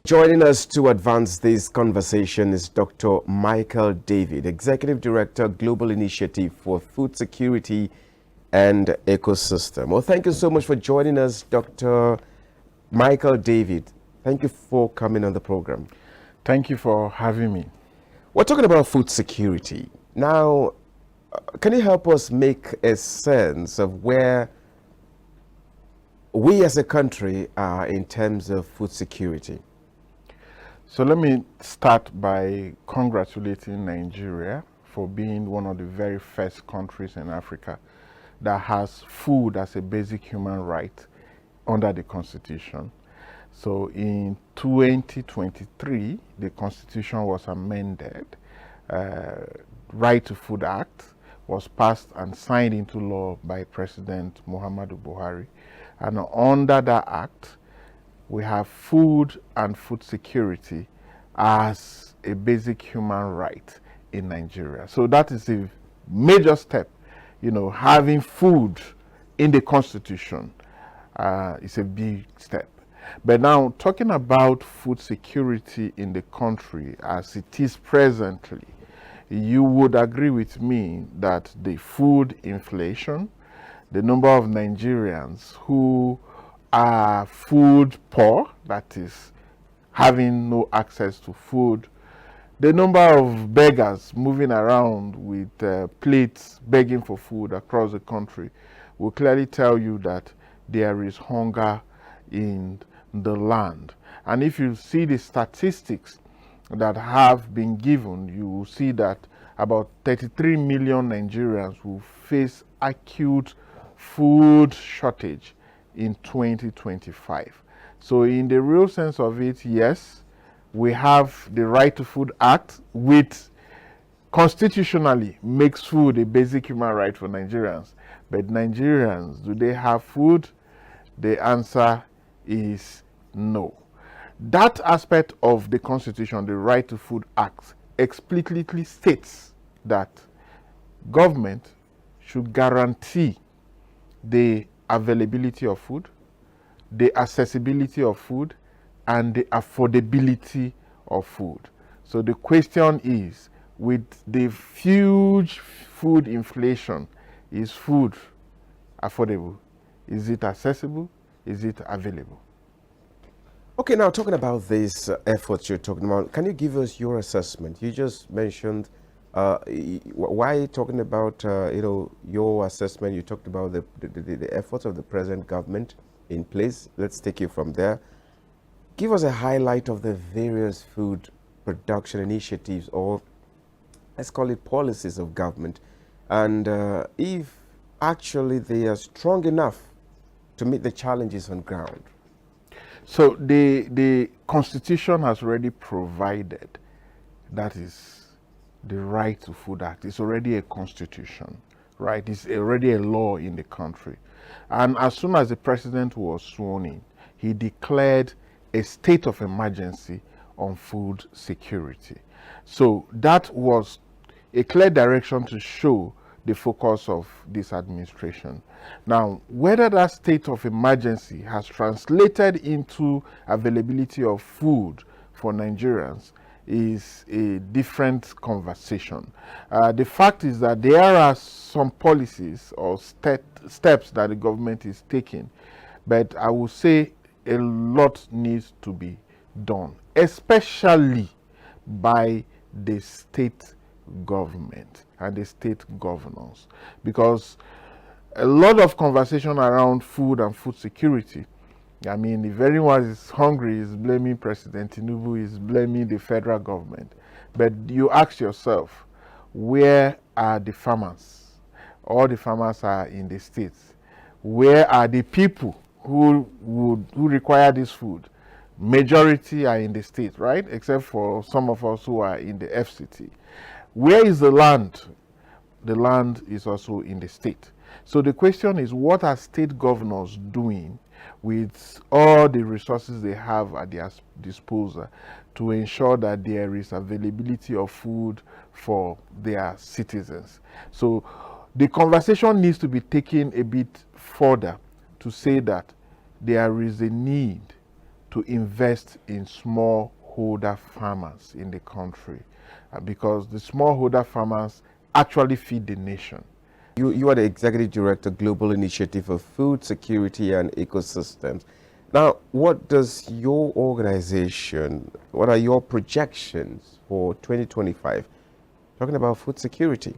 Joining us to advance this conversation is Dr. Michael David, Executive Director, Global Initiative for Food Security and Ecosystem. Well, thank you so much for joining us, Dr. Michael David. Thank you for coming on the program. Thank you for having me. We're talking about food security. Now, can you help us make a sense of where we as a country are in terms of food security? So let me start by congratulating Nigeria for being one of the very first countries in Africa that has food as a basic human right under the Constitution. So in 2023, the Constitution was amended. Right to Food Act was passed and signed into law by President Muhammadu Buhari. And under that act, we have food and food security as a basic human right in Nigeria. So that is a major step. Having food in the Constitution is a big step. But now, talking about food security in the country as it is presently, you would agree with me that the food inflation, the number of Nigerians who are food poor, that is, having no access to food, the number of beggars moving around with plates begging for food across the country will clearly tell you that there is hunger in the land. And if you see the statistics that have been given, you will see that about 33 million Nigerians will face acute food shortage in 2025. So in the real sense of it, yes, we have the Right to Food Act, which constitutionally makes food a basic human right for Nigerians. But Nigerians, do they have food? The answer is no. That aspect of the Constitution, the Right to Food Act, explicitly states that government should guarantee the availability of food, the accessibility of food, and the affordability of food. So the question is, with the huge food inflation, is food affordable? Is it accessible? Is it available? Okay, now talking about these efforts you're talking about, can you give us your assessment? You just mentioned why are you talking about your assessment? You talked about the efforts of the present government in place. Let's take you from there. Give us a highlight of the various food production initiatives, or let's call it policies of government, and if actually they are strong enough to meet the challenges on ground. So the Constitution has already provided, that is the Right to Food Act. It's already a constitution, right? It's already a law in the country. And as soon as the president was sworn in, he declared a state of emergency on food security. So that was a clear direction to show the focus of this administration. Now, whether that state of emergency has translated into availability of food for Nigerians is a different conversation. The fact is that there are some policies or steps that the government is taking, but I will say a lot needs to be done, especially by the state government and the state governors, because a lot of conversation around food and food security, I mean, if anyone is hungry, is blaming President Tinubu, is blaming the federal government. But you ask yourself, where are the farmers? All the farmers are in the states. Where are the people who require this food? Majority are in the state, right? Except for some of us who are in the FCT. Where is the land? The land is also in the state. So the question is, what are state governors doing with all the resources they have at their disposal to ensure that there is availability of food for their citizens? So the conversation needs to be taken a bit further to say that there is a need to to invest in smallholder farmers in the country, because the smallholder farmers actually feed the nation. You are the Executive Director, Global Initiative for Food Security and Ecosystems. Now, what does your organization, what are your projections for 2025? Talking about food security.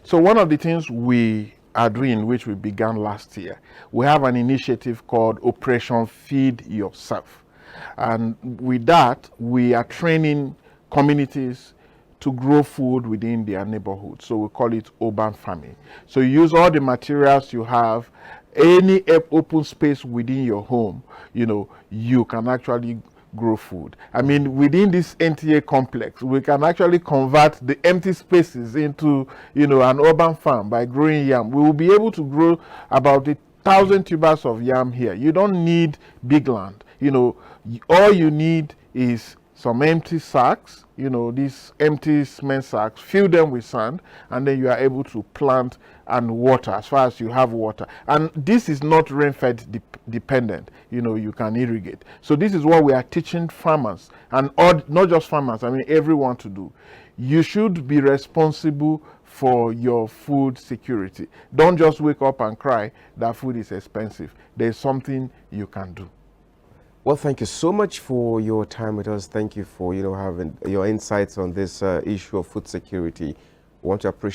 So one of the things we are doing, which we began last year, we have an initiative called Operation Feed Yourself. And with that, we are training communities to grow food within their neighborhood. So we call it urban farming. So you use all the materials you have, any open space within your home, you can actually grow food. I mean, within this NTA complex, we can actually convert the empty spaces into, an urban farm by growing yam. We will be able to grow about 1,000 tubers of yam here. You don't need big land. All you need is some empty sacks, these empty cement sacks, fill them with sand, and then you are able to plant and water as far as you have water. And this is not rain-fed dependent, you can irrigate. So this is what we are teaching farmers, and not just farmers, I mean everyone to do. You should be responsible for your food security. Don't just wake up and cry that food is expensive. There's something you can do. Well, thank you so much for your time with us. Thank you for having your insights on this issue of food security. We want to appreciate